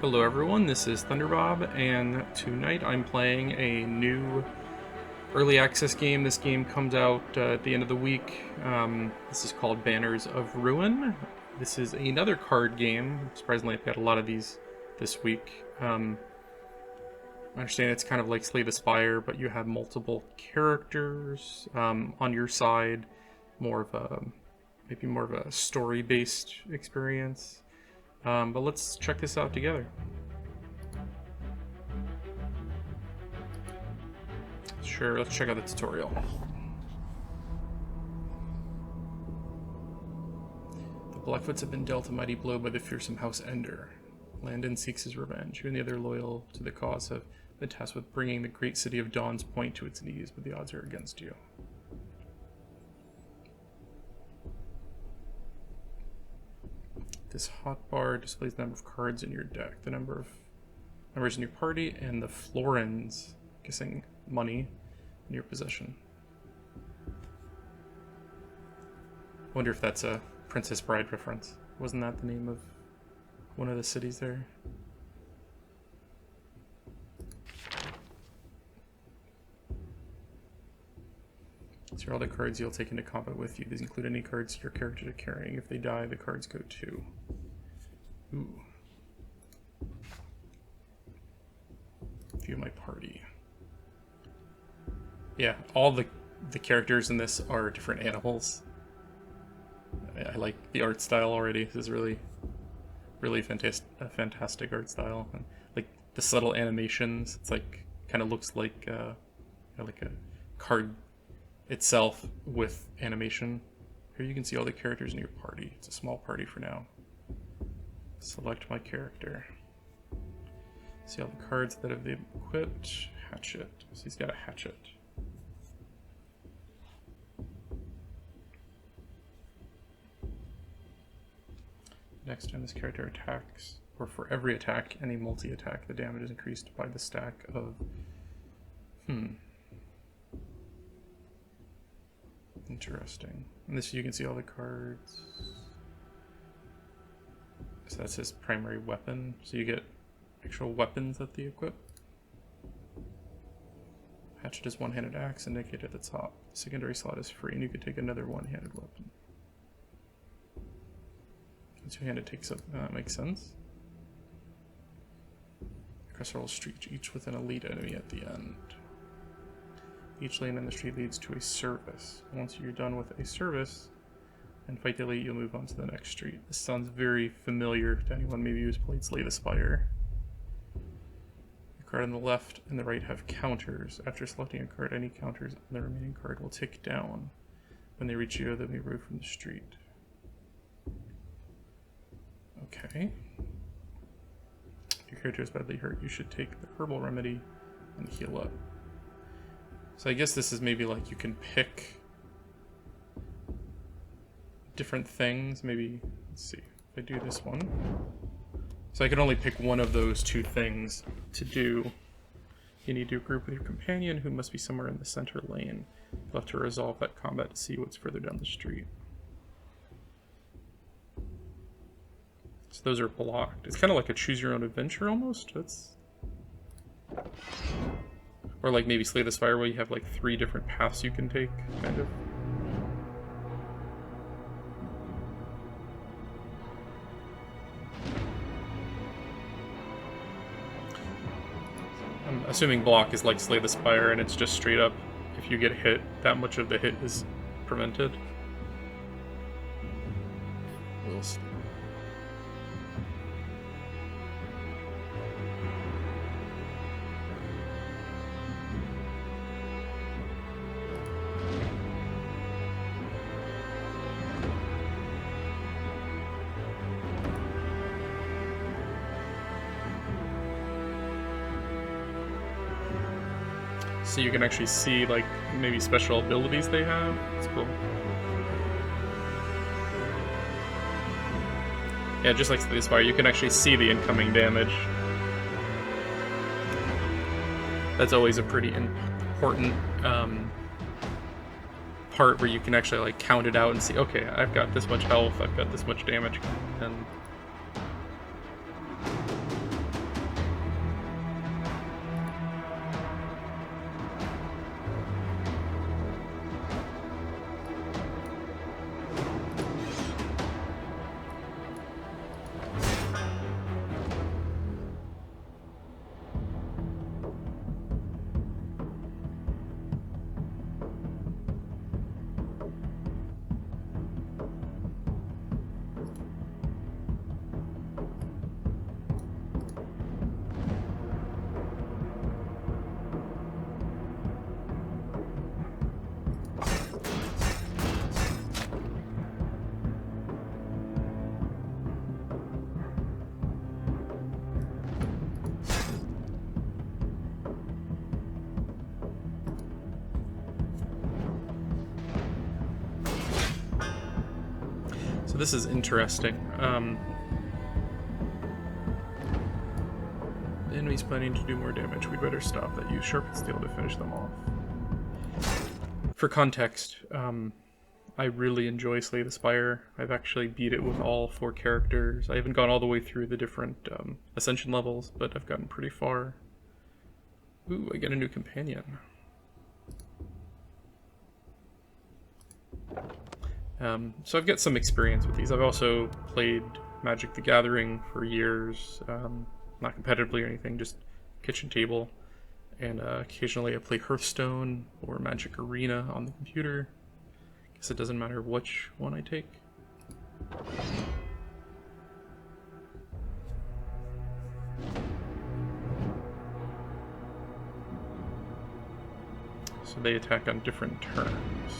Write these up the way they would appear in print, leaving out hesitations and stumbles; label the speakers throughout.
Speaker 1: Hello everyone, this is Thunderbob, and tonight I'm playing a new early access game. This game comes out at the end of the week. This is called Banners of Ruin. This is another card game. Surprisingly, I've got a lot of these this week. I understand it's kind of like Slay the Spire, but you have multiple characters on your side. Maybe more of a story-based experience. But let's check this out together. Sure, let's check out the tutorial. The Blackfoots have been dealt a mighty blow by the fearsome House Ender. Landon seeks his revenge. You and the other loyal to the cause have been tasked with bringing the great city of Dawn's Point to its knees, but the odds are against you. This hotbar displays the number of cards in your deck, the number of members in your party, and the florins, guessing money, in your possession. Wonder if that's a Princess Bride reference. Wasn't that the name of one of the cities there? These are all the cards you'll take into combat with you. These include any cards your characters are carrying. If they die, the cards go too. Ooh. View my party. Yeah, all the characters in this are different animals. I like the art style already. This is really fantastic art style. And like the subtle animations, it's like kind of looks like like a card itself with animation. Here you can see all the characters in your party. It's a small party for now. Select my character. See all the cards that have been equipped. Hatchet. So he's got a hatchet. Next time this character attacks, or for every attack, any multi-attack, the damage is increased by the stack of... Interesting. And this, you can see all the cards. So that's his primary weapon. So you get actual weapons that they equip. Hatchet is one-handed axe indicated at the top. The secondary slot is free, and you could take another one-handed weapon. Two-handed takes up, makes sense. Across several streets, each with an elite enemy at the end. Each lane in the street leads to a service. Once you're done with a service and fight the elite, you'll move on to the next street. This sounds very familiar to anyone maybe who's played Slay the Spire. The card on the left and the right have counters. After selecting a card, any counters on the remaining card will tick down. When they reach you, they'll be removed from the street. Okay. If your character is badly hurt, you should take the herbal remedy and heal up. So I guess this is maybe like you can pick different things. Maybe, let's see, if I do this one. So I can only pick one of those two things to do. You need to group with your companion, who must be somewhere in the center lane. You'll have to resolve that combat to see what's further down the street. So those are blocked. It's kind of like a choose your own adventure almost. That's... Or like maybe Slay the Spire where you have like 3 different paths you can take, kind of. I'm assuming block is like Slay the Spire and it's just straight up, if you get hit, that much of the hit is prevented. We'll see. So you can actually see, like, maybe special abilities they have. It's cool. Yeah, just like Slay the Spire, you can actually see the incoming damage. That's always a pretty important part where you can actually like count it out and see, okay, I've got this much health, I've got this much damage, and this is interesting. The enemy's planning to do more damage. We'd better stop that. Use sharpened steel to finish them off. For context, I really enjoy Slay the Spire. I've actually beat it with all 4 characters. I haven't gone all the way through the different ascension levels, but I've gotten pretty far. Ooh, I get a new companion. So I've got some experience with these. I've also played Magic the Gathering for years, not competitively or anything, just kitchen table. And occasionally I play Hearthstone or Magic Arena on the computer. Guess it doesn't matter which one I take. So they attack on different turns.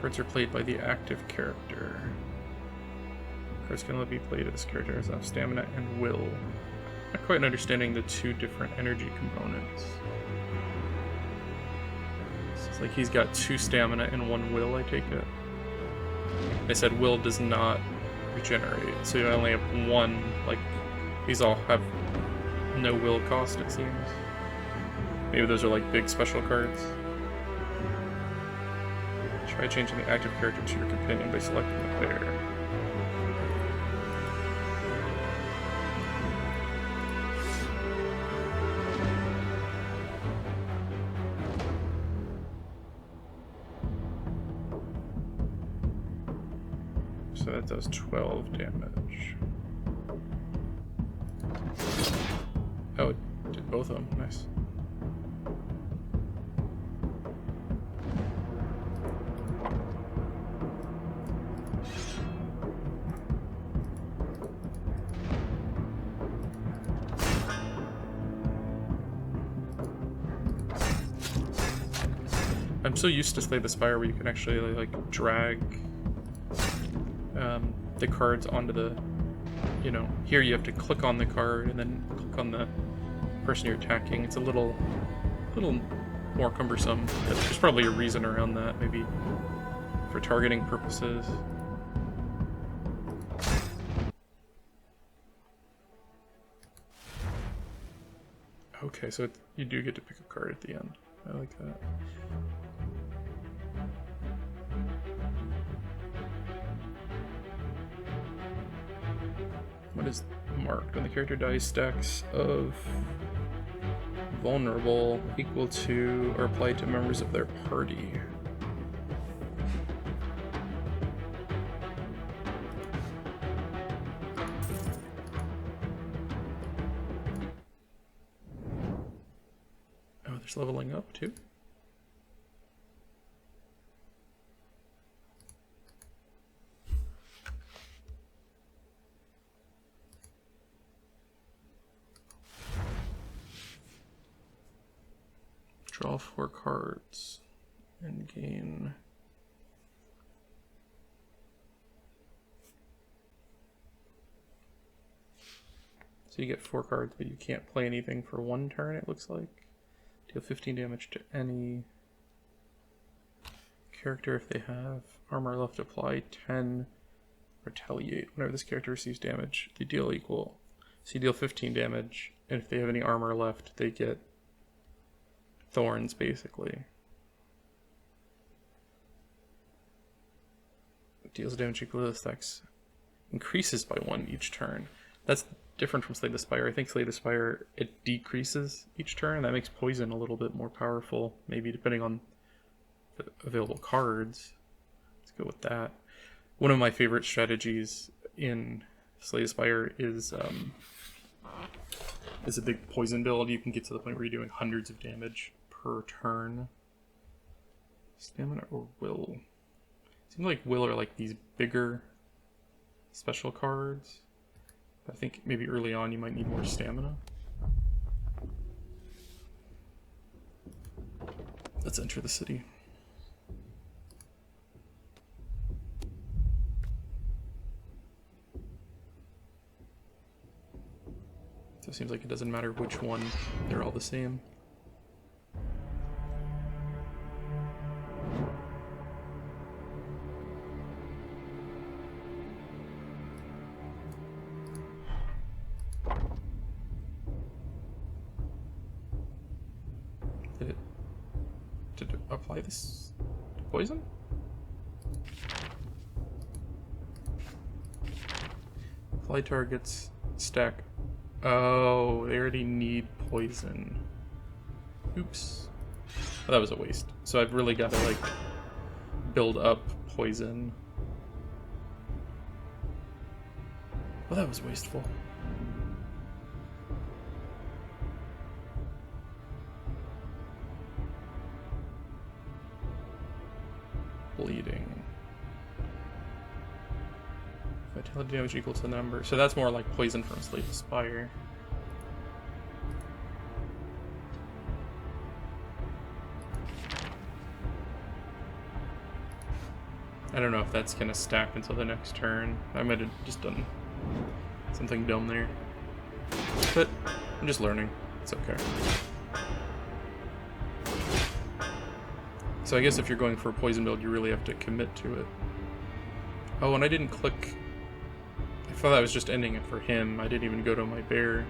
Speaker 1: Cards are played by the active character. Cards can only be played as character has enough stamina and will. Not quite understanding the 2 different energy components. So it's like he's got 2 stamina and 1 will, I take it. I said will does not regenerate, so you only have 1, like, these all have no will cost, it seems. Maybe those are like big special cards. Try changing the active character to your companion by selecting the player. So that does 12 damage. Oh, it did both of them. Nice. I'm so used to Slay the Spire where you can actually like drag the cards onto the, you know, here you have to click on the card and then click on the person you're attacking. It's a little more cumbersome. There's probably a reason around that, maybe for targeting purposes. Okay, so you do get to pick a card at the end. I like that. What is marked? When the character dies, stacks of vulnerable equal to or applied to members of their party. Oh, there's leveling up too? Draw 4 cards and gain. So you get 4 cards, but you can't play anything for 1 turn, it looks like. Deal 15 damage to any character if they have armor left. Apply 10. Retaliate. Whenever this character receives damage, they deal equal. So you deal 15 damage, and if they have any armor left, they get thorns, basically. Deals damage equal to the stacks. Increases by 1 each turn. That's different from Slay the Spire. I think Slay the Spire, it decreases each turn. That makes poison a little bit more powerful, maybe depending on the available cards. Let's go with that. One of my favorite strategies in Slay the Spire is a big poison build. You can get to the point where you're doing hundreds of damage per turn. Stamina or will? It seems like will are like these bigger special cards. I think maybe early on you might need more stamina. Let's enter the city. So it seems like it doesn't matter which one, they're all the same. apply this poison? Apply targets, stack. Oh, they already need poison. Oops. Oh, that was a waste. So I've really got to, like, build up poison. Oh, that was wasteful. Bleeding. Vitality damage equal to the number. So that's more like poison from Slay the Spire. I don't know if that's gonna stack until the next turn. I might have just done something dumb there. But I'm just learning. It's okay. So I guess if you're going for a poison build, you really have to commit to it. Oh, and I didn't click. I thought I was just ending it for him. I didn't even go to my bear.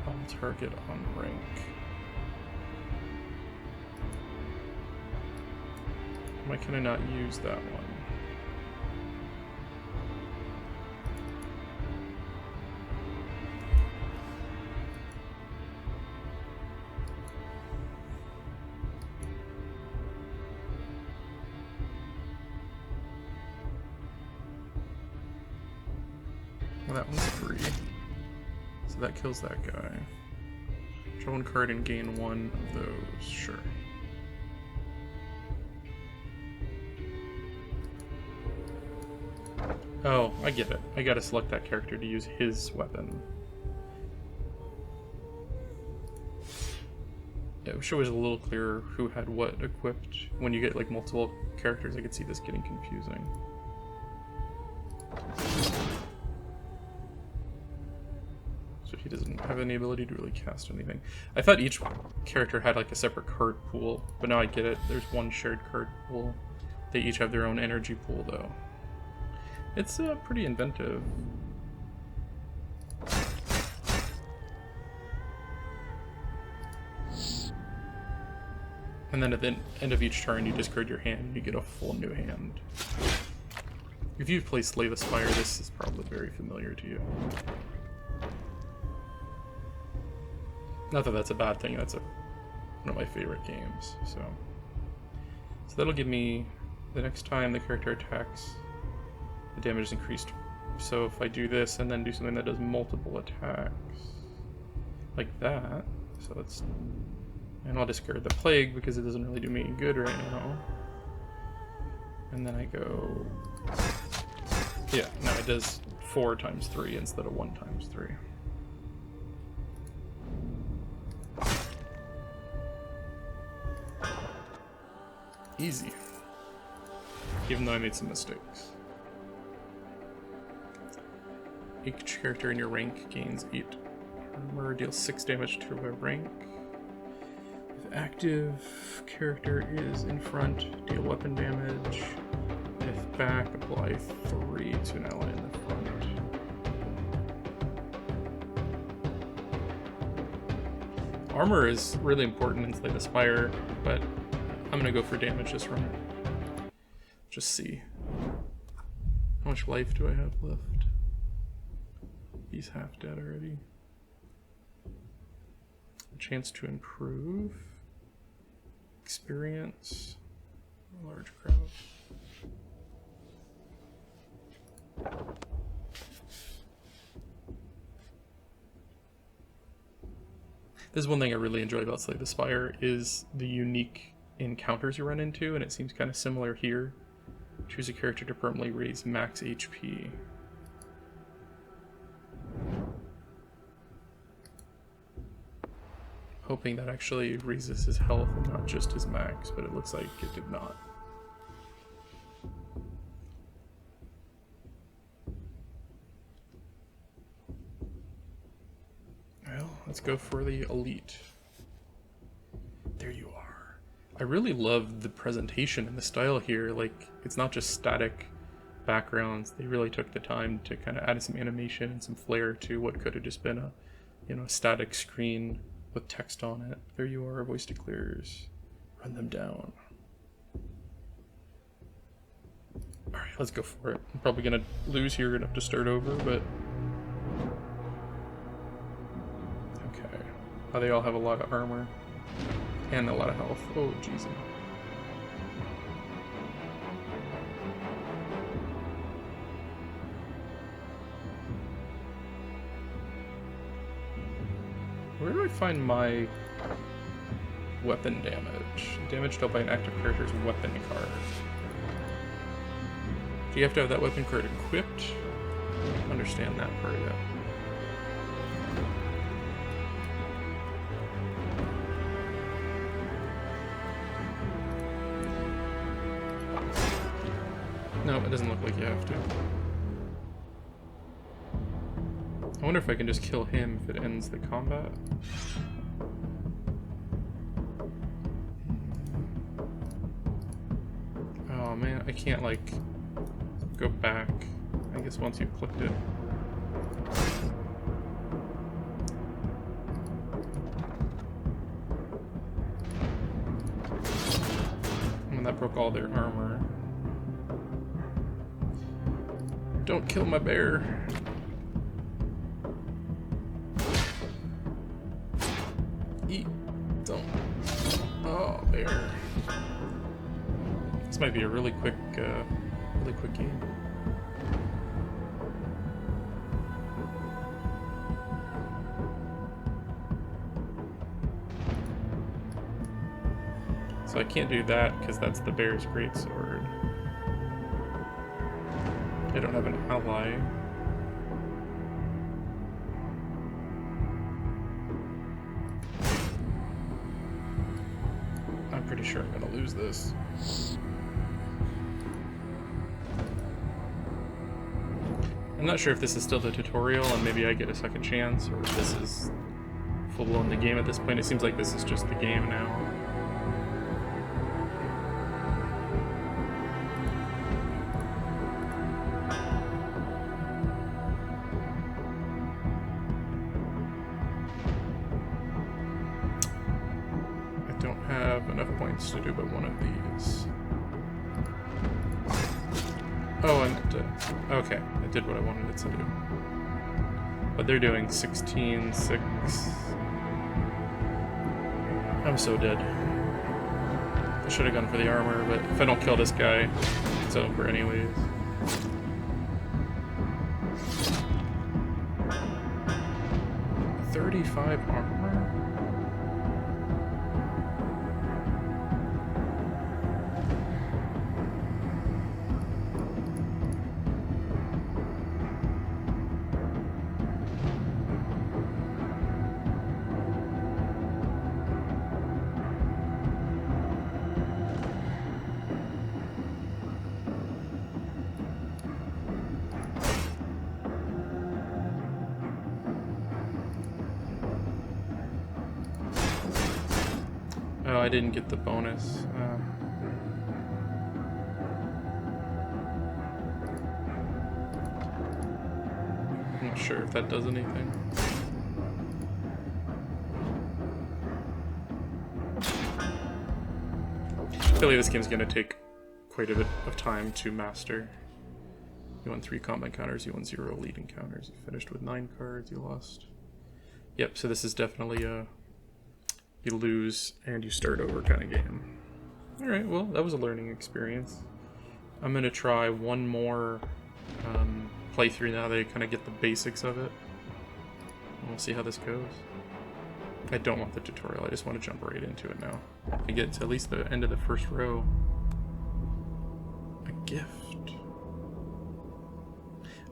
Speaker 1: All target on rank. Why can I not use that one? Well, that one's free. So that kills that guy. Draw one card and gain one of those. Sure. Oh, I get it. I gotta select that character to use his weapon. Yeah, I wish it was a little clearer who had what equipped. When you get like multiple characters, I could see this getting confusing. So he doesn't have any ability to really cast anything. I thought each character had like a separate card pool, but now I get it. There's one shared card pool. They each have their own energy pool though. It's pretty inventive. And then at the end of each turn, you discard your hand and you get a full new hand. If you've played Slay the Spire, this is probably very familiar to you. Not that that's a bad thing, that's one of my favorite games. So that'll give me, the next time the character attacks, the damage is increased. So if I do this and then do something that does multiple attacks, like that, so that's, and I'll discard the plague because it doesn't really do me any good right now. And then I go, yeah, no, it does 4 times 3 instead of 1 times 3. Easy. Even though I made some mistakes. Each character in your rank gains 8 armor, deals 6 damage to a rank. If active character is in front, deal weapon damage. If back, apply 3 to an ally in the front. Armor is really important in Slay the Spire, but I'm gonna go for damage this run. Just see. How much life do I have left? He's half dead already. A chance to improve. Experience. A large crowd. This is one thing I really enjoy about Slay the Spire is the unique encounters you run into, and it seems kind of similar here. Choose a character to permanently raise max HP. Hoping that actually raises his health and not just his max, but it looks like it did not. Well, let's go for the elite. There you are. I really love the presentation and the style here. Like, it's not just static backgrounds. They really took the time to kind of add some animation and some flair to what could have just been a, you know, static screen. with text on it. There you are, voice declares. Run them down. Alright, let's go for it. I'm probably gonna lose here and have to start over, but... Okay. Oh, they all have a lot of armor. And a lot of health. Oh, jeez. Where do I find my weapon damage? Damage dealt by an active character's weapon card. Do you have to have that weapon card equipped? I don't understand that part yet. No, it doesn't look like you have to. I wonder if I can just kill him if it ends the combat. Oh man, I can't like go back. I guess once you've clicked it. And that broke all their armor. Don't kill my bear. Eat. Don't. Oh, bear. This might be a really quick game. So I can't do that because that's the bear's greatsword. I don't have an ally. I'm pretty sure I'm gonna lose this. I'm not sure if this is still the tutorial and maybe I get a second chance, or if this is full-blown the game at this point. It seems like this is just the game now. I don't have enough points to do but one of these. Oh, and okay, it did what I wanted it to do. But they're doing 16, 6. I'm so dead. I should have gone for the armor, but if I don't kill this guy, it's over anyways. $35 armor? Oh, I didn't get the bonus. I'm not sure if that does anything. I feel like this game's gonna take quite a bit of time to master. You won 3 combat encounters, you won 0 lead encounters, you finished with 9 cards, you lost. Yep, so this is definitely a you lose and you start over kind of game. Alright, well, that was a learning experience. I'm gonna try one more playthrough now that I kind of get the basics of it. And we'll see how this goes. I don't want the tutorial, I just want to jump right into it now. I get to at least the end of the first row. A gift.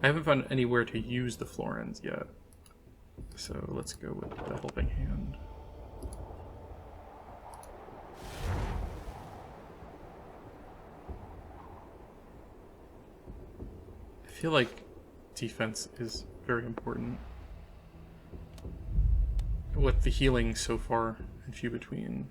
Speaker 1: I haven't found anywhere to use the florins yet. So let's go with the helping hand. I feel like defense is very important. With the healing so far and few between.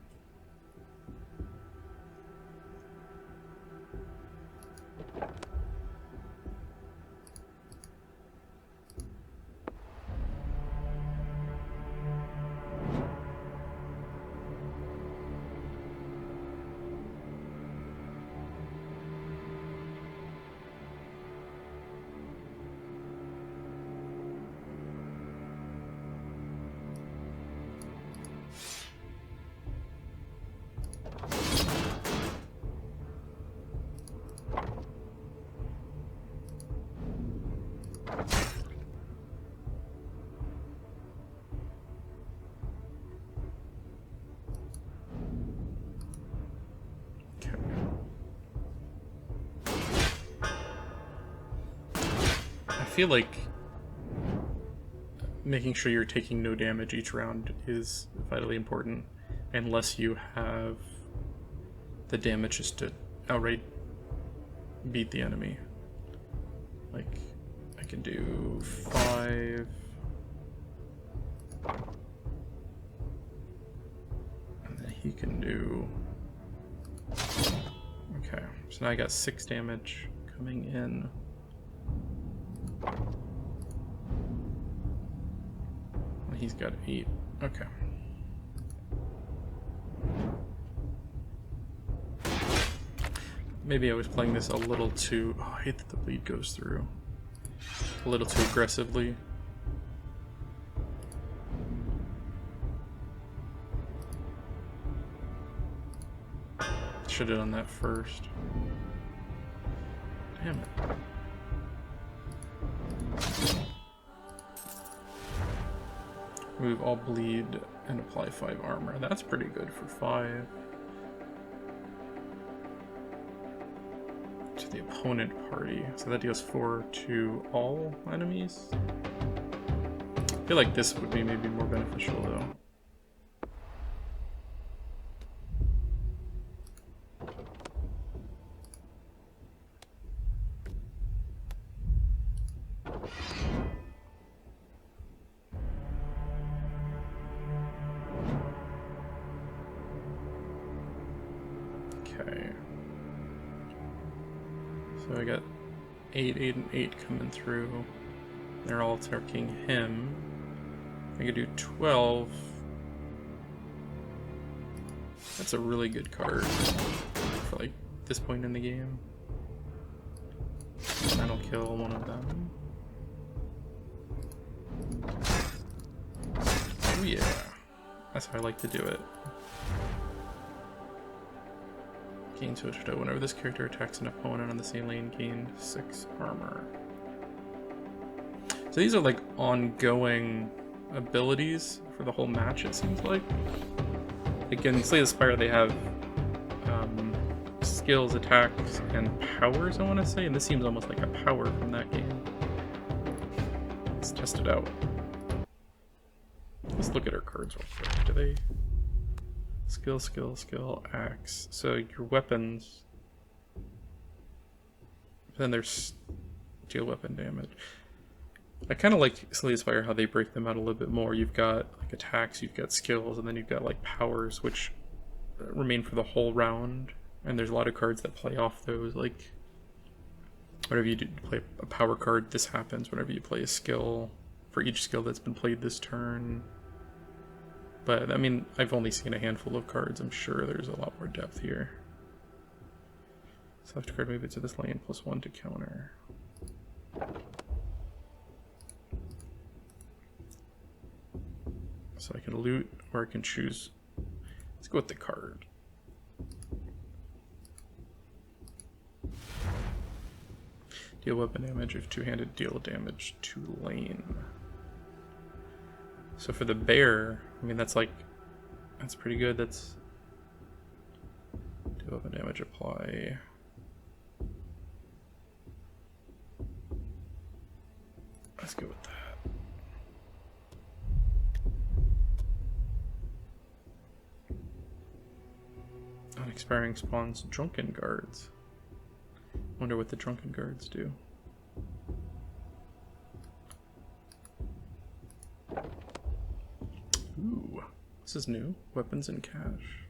Speaker 1: feel like making sure you're taking no damage each round is vitally important, unless you have the damage just to outright beat the enemy. Like, I can do 5. And then he can do... Okay, so now I got 6 damage coming in. He's got 8. Okay. Maybe I was playing this a little too... Oh, I hate that the bleed goes through. A little too aggressively. Should have done that first. Damn it. Remove all bleed and apply 5 armor. That's pretty good for 5. To the opponent party. So that deals 4 to all enemies. I feel like this would be maybe more beneficial though. Okay. So I got 8, 8, and 8 coming through. They're all attacking him. I could do 12. That's a really good card for like this point in the game. That'll kill one of them. Oh yeah. That's how I like to do it. Gain switch to whenever this character attacks an opponent on the same lane, gain 6 armor. So these are like ongoing abilities for the whole match, it seems like. Like in Slay the Spire, they have skills, attacks, and powers, I want to say, and this seems almost like a power from that game. Let's test it out. Let's look at our cards real quick. Do they... Skill, skill, skill, axe. So your weapons. Then there's deal weapon damage. I kind of like Slay the Spire how they break them out a little bit more. You've got like attacks, you've got skills, and then you've got like powers, which remain for the whole round. And there's a lot of cards that play off those. Like whenever you play a power card, this happens. Whenever you play a skill, for each skill that's been played this turn. But, I mean, I've only seen a handful of cards. I'm sure there's a lot more depth here. Select card, move it to this lane, +1 to counter. So I can loot, or I can choose. Let's go with the card. Deal weapon damage. If two-handed, deal damage to lane. So for the bear, I mean, that's pretty good. That's do weapon damage apply. Let's go with that. Unexpiring spawns drunken guards. Wonder what the drunken guards do. Ooh, this is new. Weapons and cash.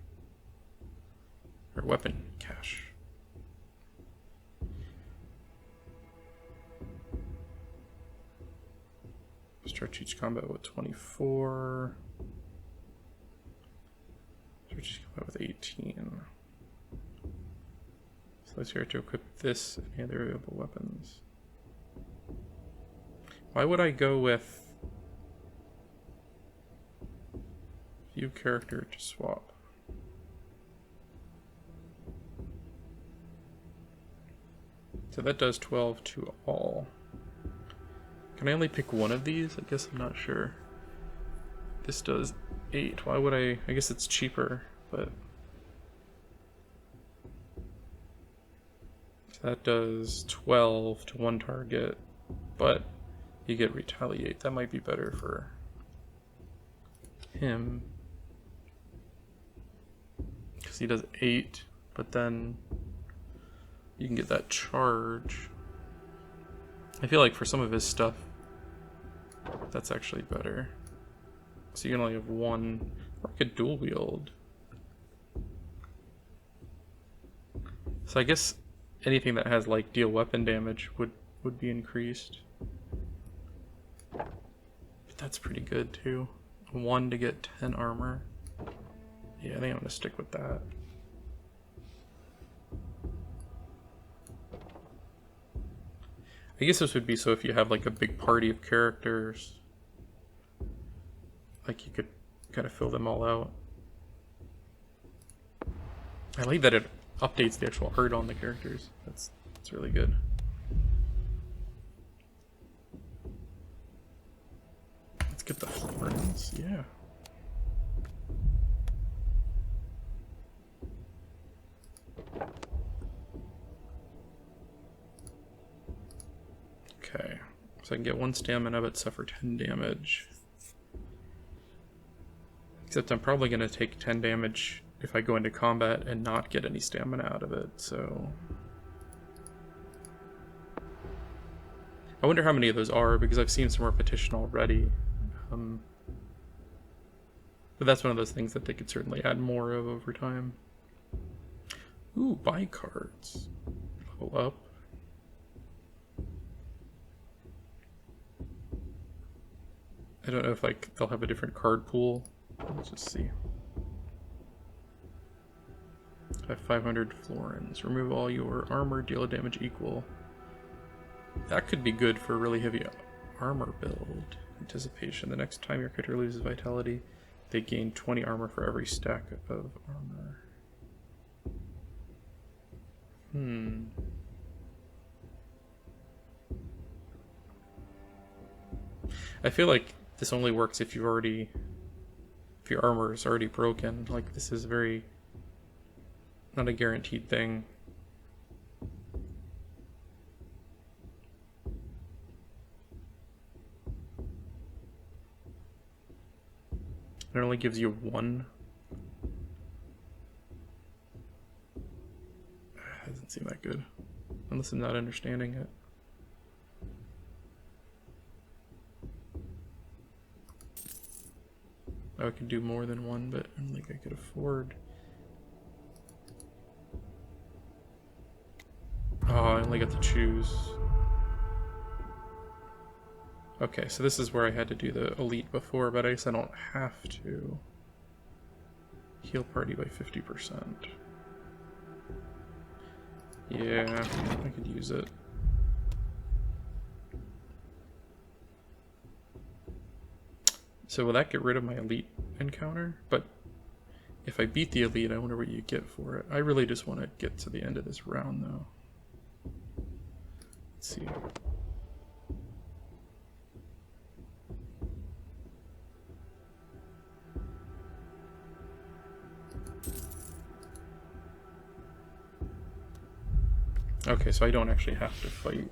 Speaker 1: Or weapon cash. Start each combat with 24. Start each combat with 18. So let's here to equip this and any other available weapons. Why would I go with view character to swap? So that does 12 to all. Can I only pick one of these? I guess I'm not sure. This does 8. Why would I guess it's cheaper, but... So that does 12 to one target, but You get retaliate. That might be better for him. Because he does 8, but then you can get that charge. I feel like for some of his stuff, that's actually better. So you can only have 1, or I could dual wield. So I guess anything that has like deal weapon damage would be increased. But that's pretty good too. 1 to get 10 armor. Yeah, I think I'm gonna stick with that. I guess this would be so if you have like a big party of characters, like you could kind of fill them all out. I like that it updates the actual art on the characters. That's really good. Let's get the florins, yeah. Okay, so I can get 1 stamina but suffer 10 damage. Except I'm probably going to take 10 damage if I go into combat and not get any stamina out of it, so... I wonder how many of those are, because I've seen some repetition already. But that's one of those things that they could certainly add more of over time. Ooh, buy cards. Level up. I don't know if like they'll have a different card pool. Let's just see. I have 500 florins. Remove all your armor, deal a damage equal. That could be good for a really heavy armor build. Anticipation. The next time your character loses vitality, they gain 20 armor for every stack of armor. I feel like this only works if your armor is already broken. Like, this is very not a guaranteed thing. It only gives you 1. Doesn't seem that good, unless I'm not understanding it. I could do more than 1, but I don't think I could afford. Oh, I only got to choose. Okay, so this is where I had to do the elite before, but I guess I don't have to. Heal party by 50%. Yeah, I could use it. So will that get rid of my elite encounter? But if I beat the elite, I wonder what you get for it. I really just want to get to the end of this round, though. Let's see. Okay, so I don't actually have to fight.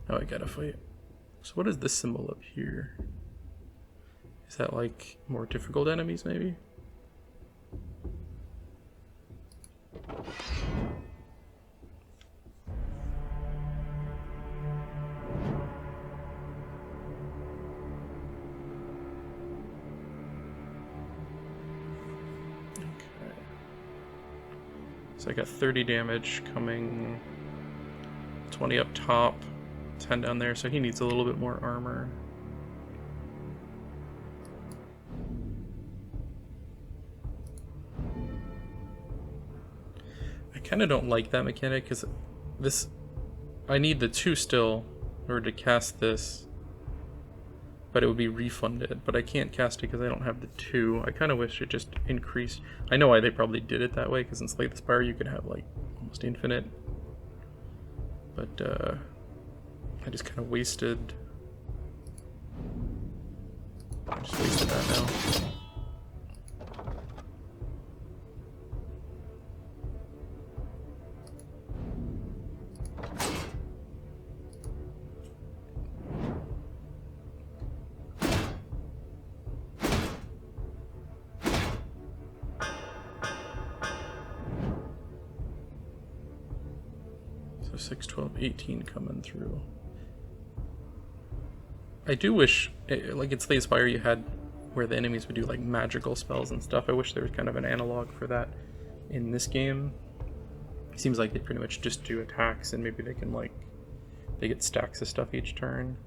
Speaker 1: Oh, I gotta fight. So what is this symbol up here? Is that like more difficult enemies, maybe? So I got 30 damage coming, 20 up top, 10 down there, so he needs a little bit more armor. I kind of don't like that mechanic, because this, I need the 2 still in order to cast this, but it would be refunded, but I can't cast it because I don't have the 2. I kind of wish it just increased. I know why they probably did it that way, because in Slay the Spire you could have like almost infinite, but I just kind of wasted. I just wasted that now. So 6, 12, 18 coming through. I do wish, like in Slay the Spire, you had where the enemies would do like magical spells and stuff. I wish there was kind of an analog for that in this game. It seems like they pretty much just do attacks, and maybe they can like, they get stacks of stuff each turn.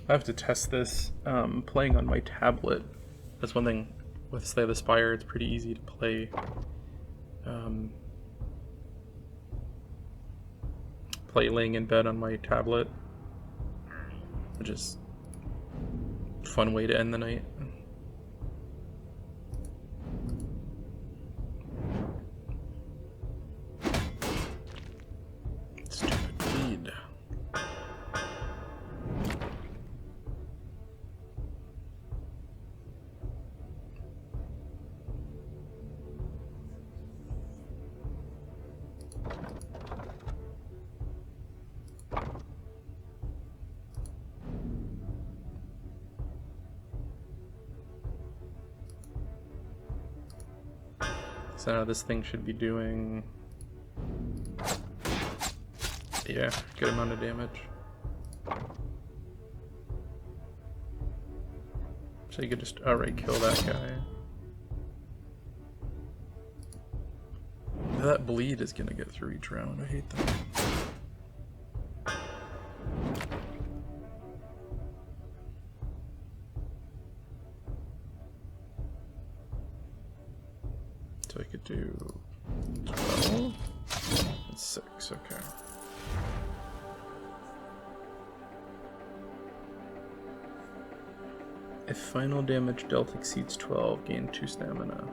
Speaker 1: I have to test this playing on my tablet. That's one thing with Slay the Spire, it's pretty easy to play laying in bed on my tablet, which is a fun way to end the night. Stupid bleed. So now this thing should be doing, yeah, good amount of damage. So you could just outright kill that guy. That bleed is gonna get through each round. I hate that. So I could do 12 and 6, okay. If final damage dealt exceeds 12, gain 2 stamina.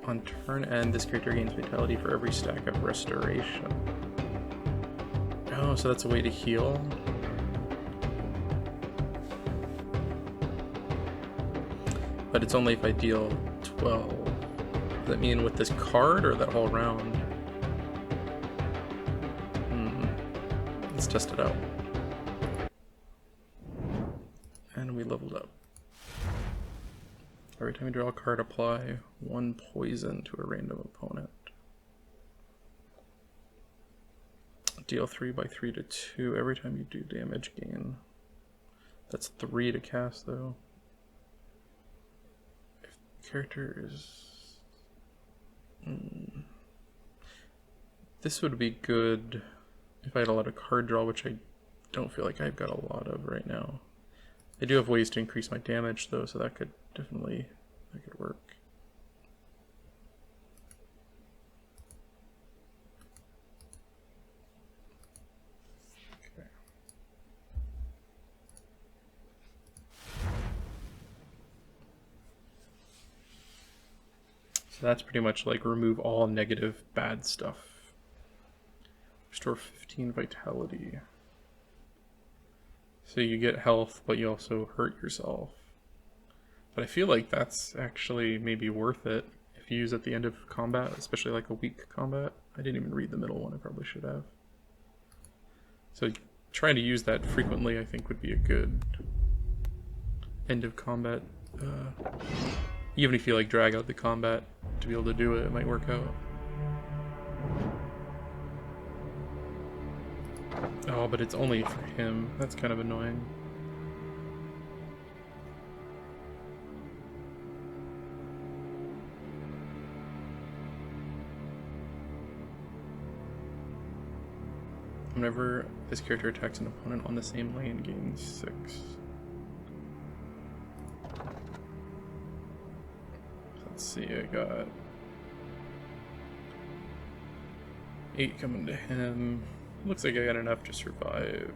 Speaker 1: On turn end, this character gains vitality for every stack of restoration. Oh, so that's a way to heal? But it's only if I deal 12. Does that mean with this card or that whole round? Let's test it out. And we leveled up. Every time you draw a card, apply 1 poison to a random opponent. Deal 3 by 3 to 2 every time you do damage gain. That's 3 to cast though. Character is... This would be good if I had a lot of card draw, which I don't feel like I've got a lot of right now. I do have ways to increase my damage though, so that could definitely, that could work. Okay. So that's pretty much like remove all negative bad stuff. Restore 15 vitality. So you get health, but you also hurt yourself. But I feel like that's actually maybe worth it if you use at the end of combat, especially like a weak combat. I didn't even read the middle one, I probably should have. So trying to use that frequently I think would be a good end of combat. Even if you like drag out the combat to be able to do it, it might work out. Oh, but it's only for him. That's kind of annoying. Whenever this character attacks an opponent on the same lane, gains 6. Let's see, I got 8 coming to him. Looks like I got enough to survive.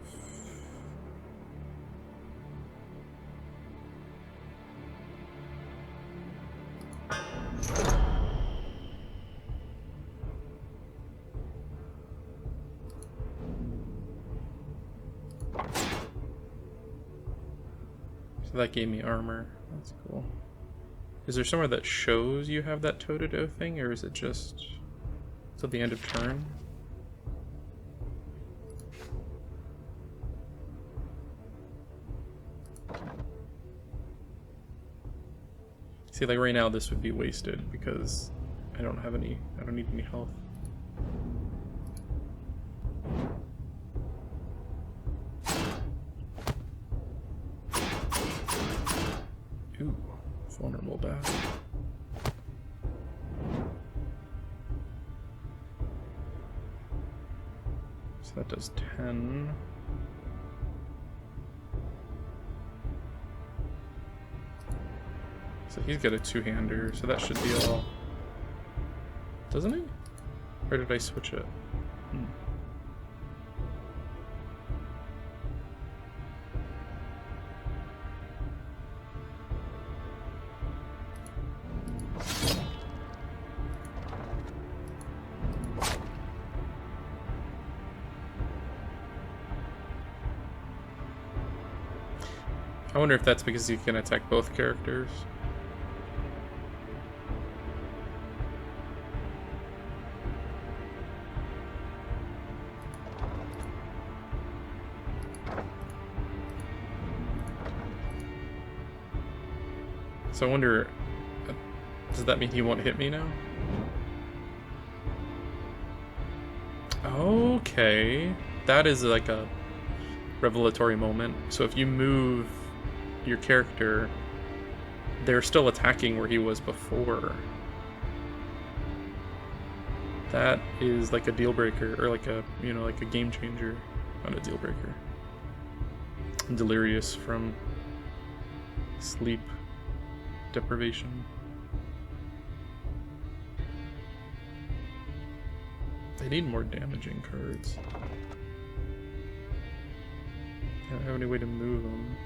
Speaker 1: So that gave me armor. That's cool. Is there somewhere that shows you have that toe-to-toe thing, or is it just till the end of turn? See, like right now this would be wasted because I don't need any health. Ooh, vulnerable back. So that does 10. So he's got a two-hander, so that should deal... Doesn't he? Or did I switch it? I wonder if that's because you can attack both characters. So I wonder, does that mean he won't hit me now? Okay, that is like a revelatory moment. So if you move your character, they're still attacking where he was before. That is like a deal breaker, or like a, you know, like a game changer, not a deal breaker. I'm delirious from sleep deprivation. They need more damaging cards. I don't have any way to move them.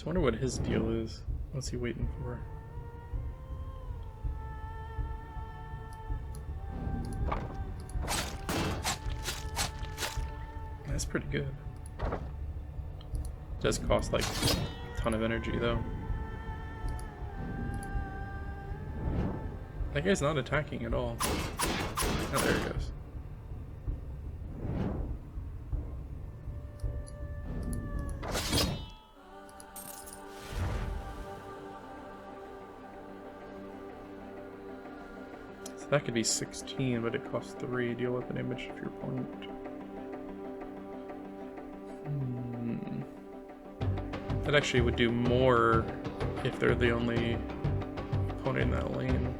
Speaker 1: I wonder what his deal is. What's he waiting for? That's pretty good. Does cost like a ton of energy though. That guy's not attacking at all. Oh, there he goes. That could be 16, but it costs 3. Deal with an image of your opponent. That actually would do more if they're the only opponent in that lane.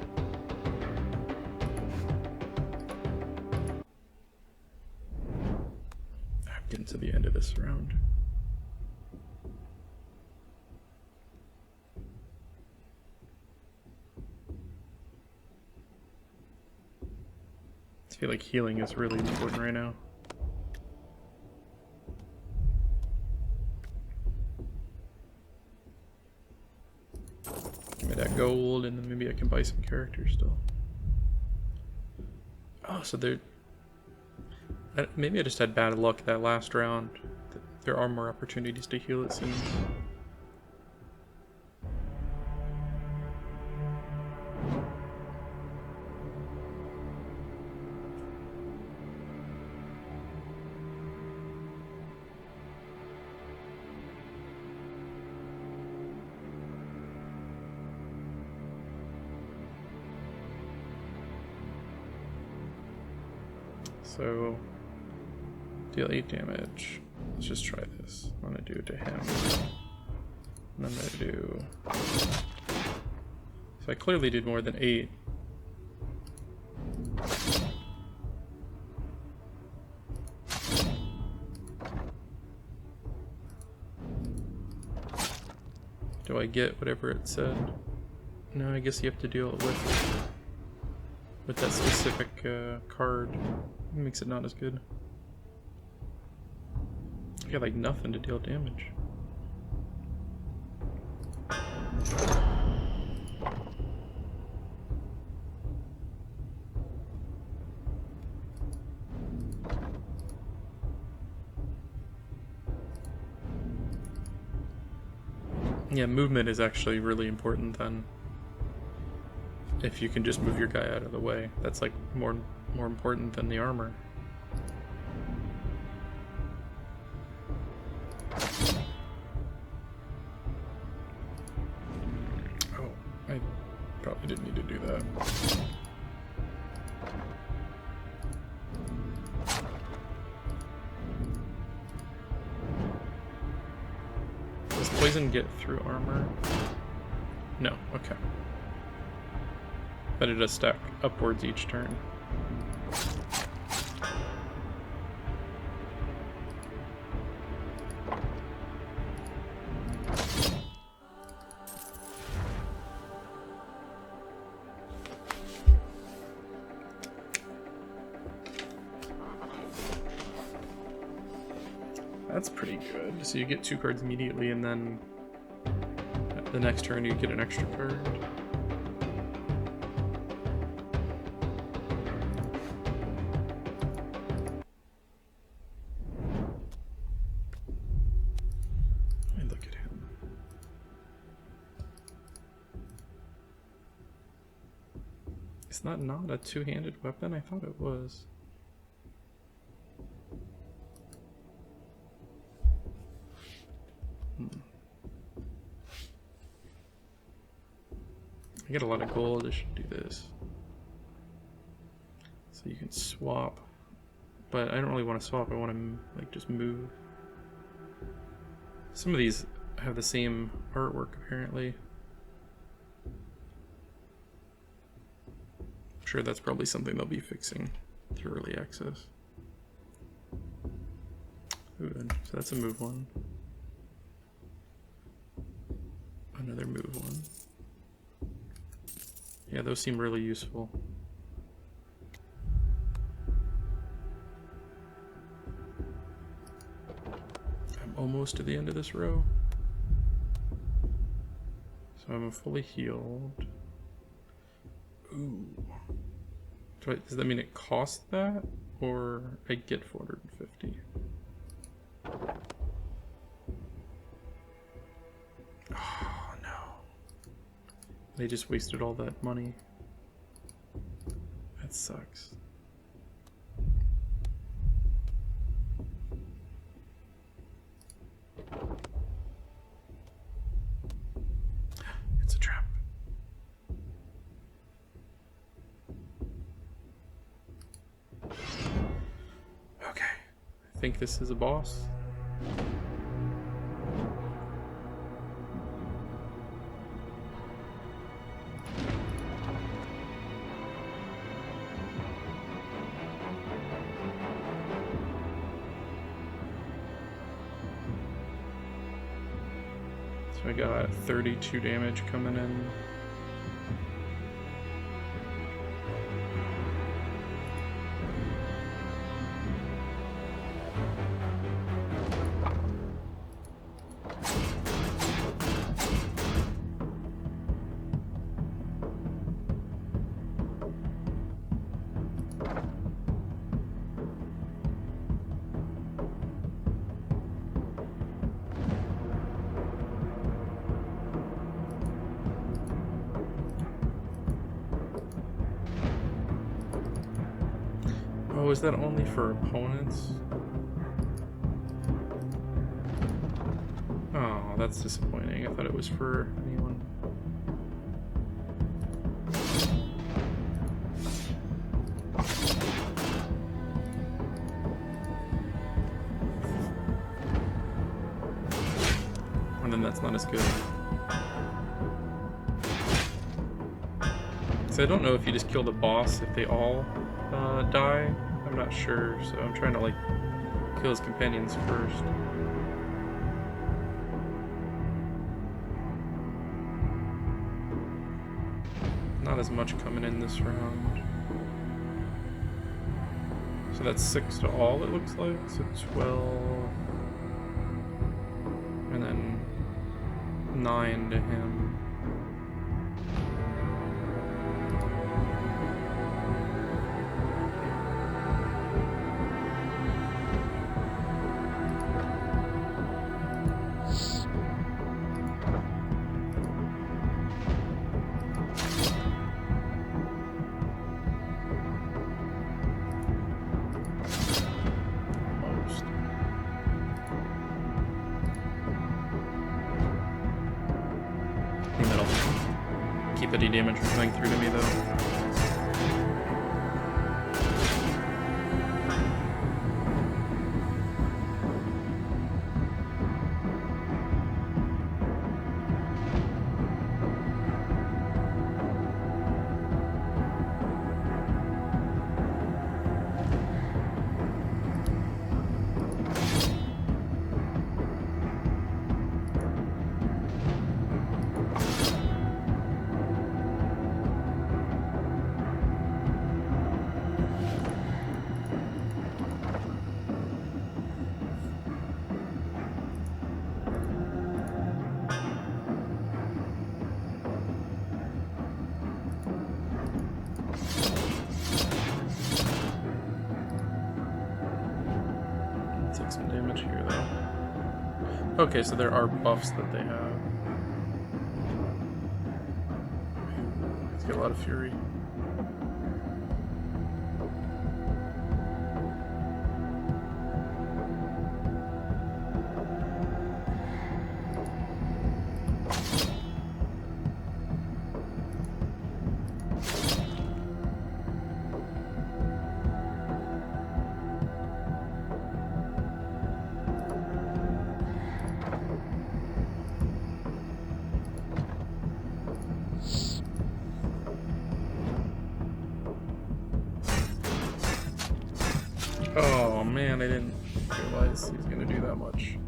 Speaker 1: I'm getting to the end of this round. I feel like healing is really important right now. Give me that gold, and then maybe I can buy some characters still. Oh, so there... Maybe I just had bad luck that last round. There are more opportunities to heal, it seems. So, deal 8 damage. Let's just try this. I'm gonna do it to him. And I'm gonna do... So I clearly did more than 8. Do I get whatever it said? No, I guess you have to deal with that specific card. It makes it not as good. I got like nothing to deal damage. Yeah, movement is actually really important then. If you can just move your guy out of the way, that's like more important than the armor. Oh, I probably didn't need to do that. Does poison get through armor? No, okay. But it does stack upwards each turn. That's pretty good. So you get 2 cards immediately, and then the next turn you get an extra card. And look at him. Is that not a 2-handed weapon? I thought it was. I get a lot of gold, I should do this. So you can swap. But I don't really want to swap, I want to like just move. Some of these have the same artwork apparently. I'm sure that's probably something they'll be fixing through early access. Ooh, so that's a move one. Another move one. Yeah, those seem really useful. I'm almost to the end of this row. So I'm fully healed. Ooh. Does that mean it costs that? Or I get 450? Oh no. They just wasted all that money. That sucks. It's a trap. Okay. I think this is a boss. So I got 32 damage coming in. Oh, is that only for opponents? Oh, that's disappointing. I thought it was for anyone. And then that's not as good. So I don't know if you just kill the boss if they all die. I'm not sure, so I'm trying to like kill his companions first. Not as much coming in this round. So that's 6 to all, it looks like. So 12. And then 9 to him. like the damage coming through to me though. Some damage here though. Okay, so there are buffs that they have. He's got a lot of fury. Oh man, I didn't realize he was gonna do that much.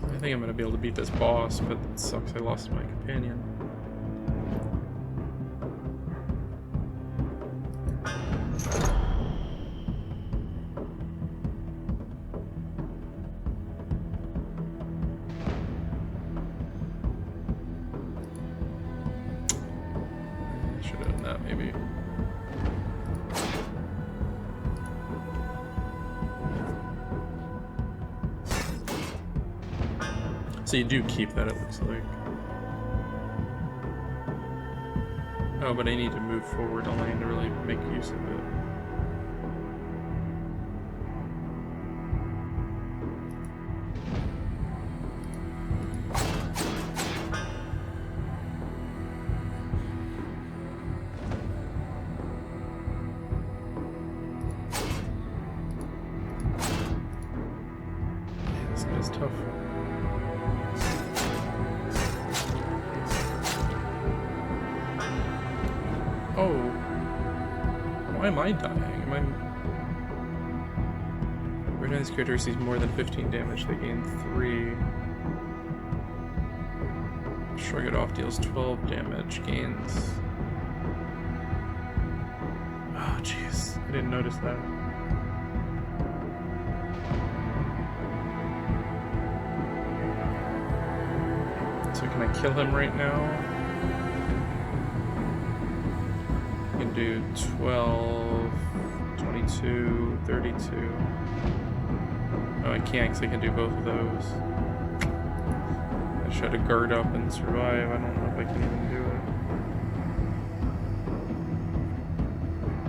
Speaker 1: I think I'm gonna be able to beat this boss, but it sucks I lost my companion. Maybe. So you do keep that, it looks like. Oh, but I need to move forward on land to really make use of it. It's tough. Oh. Why am I dying? Am I... Every time this character receives more than 15 damage, they gain 3. Shrug it off deals 12 damage, gains... Oh, jeez. I didn't notice that. So can I kill him right now? I can do 12, 22, 32. Oh, I can't because I can do both of those. I just had to guard up and survive. I don't know if I can even do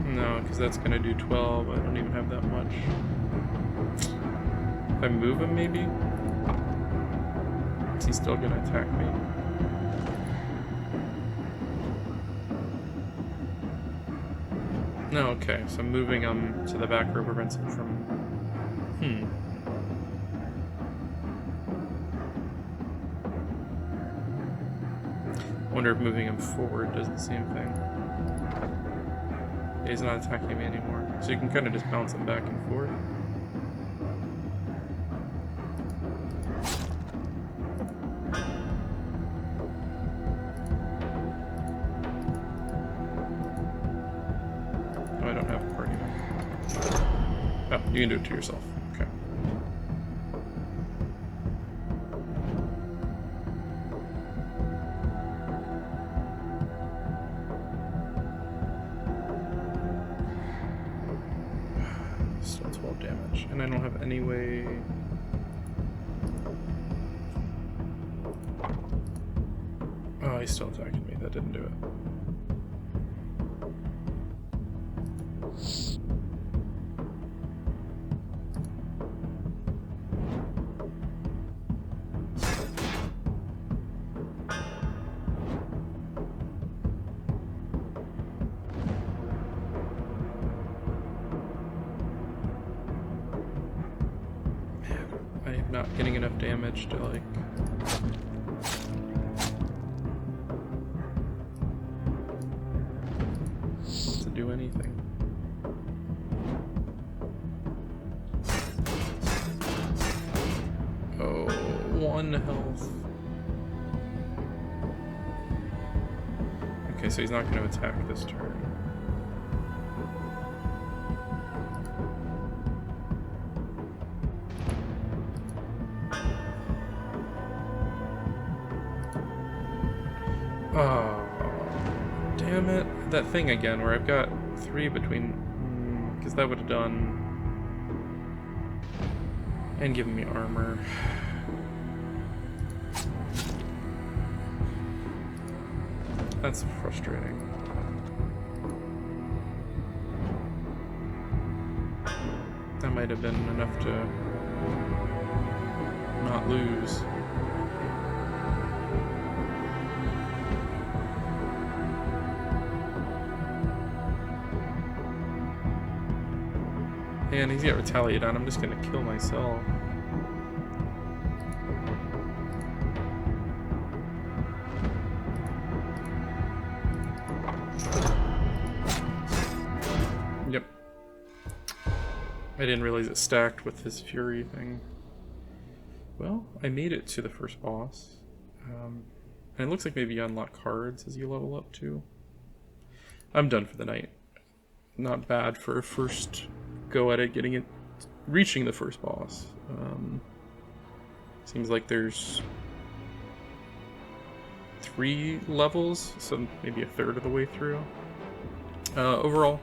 Speaker 1: it. No, because that's going to do 12. I don't even have that much. If I move him, maybe? Is he still gonna attack me? No, okay, so moving him to the back row prevents him from... I wonder if moving him forward does the same thing. Yeah, he's not attacking me anymore. So you can kind of just bounce him back and forth. You can do it to yourself. Okay. Still 12 damage. And I don't have any way... he's still attacking me. That didn't do it. I'm not getting enough damage to, like... to do anything. Oh, 1 health. Okay, so he's not going to attack this turn. Oh, damn it. That thing again, where I've got 3 between... because that would have done... and given me armor. That's frustrating. That might have been enough to not lose. And he's got retaliate on. I'm just gonna kill myself. Yep. I didn't realize it stacked with his fury thing. Well, I made it to the first boss. And it looks like maybe you unlock cards as you level up too. I'm done for the night. Not bad for a first go at it, reaching the first boss. Seems like there's 3 levels, so maybe a third of the way through. Overall,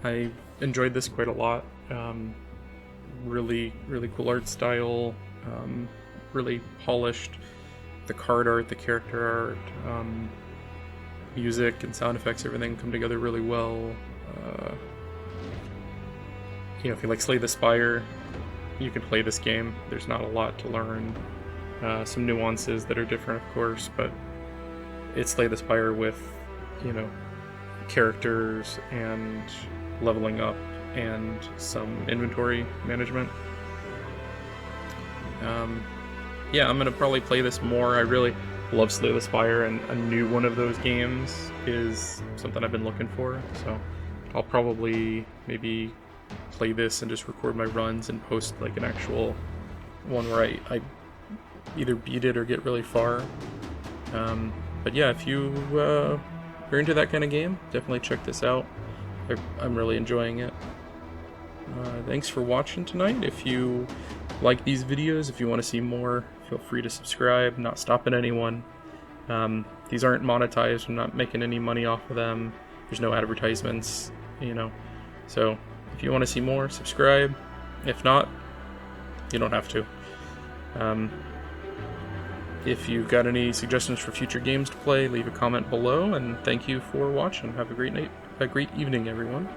Speaker 1: I enjoyed this quite a lot. Really cool art style, really polished. The card art, the character art, music and sound effects, everything come together really well. You know, if you like Slay the Spire, you can play this game. There's not a lot to learn. Some nuances that are different, of course, but it's Slay the Spire with, you know, characters and leveling up and some inventory management. Yeah, I'm gonna probably play this more. I really love Slay the Spire, and a new one of those games is something I've been looking for, so I'll probably maybe play this and just record my runs and post like an actual one where I either beat it or get really far. But yeah, if you are into that kind of game, definitely check this out. I'm really enjoying it. Thanks for watching tonight. If you like these videos, if you want to see more, feel free to subscribe. Not stopping anyone. These aren't monetized. I'm not making any money off of them. There's no advertisements, you know. So if you want to see more, subscribe. If not, you don't have to. If you've got any suggestions for future games to play, leave a comment below, and thank you for watching. Have a great night, a great evening, everyone.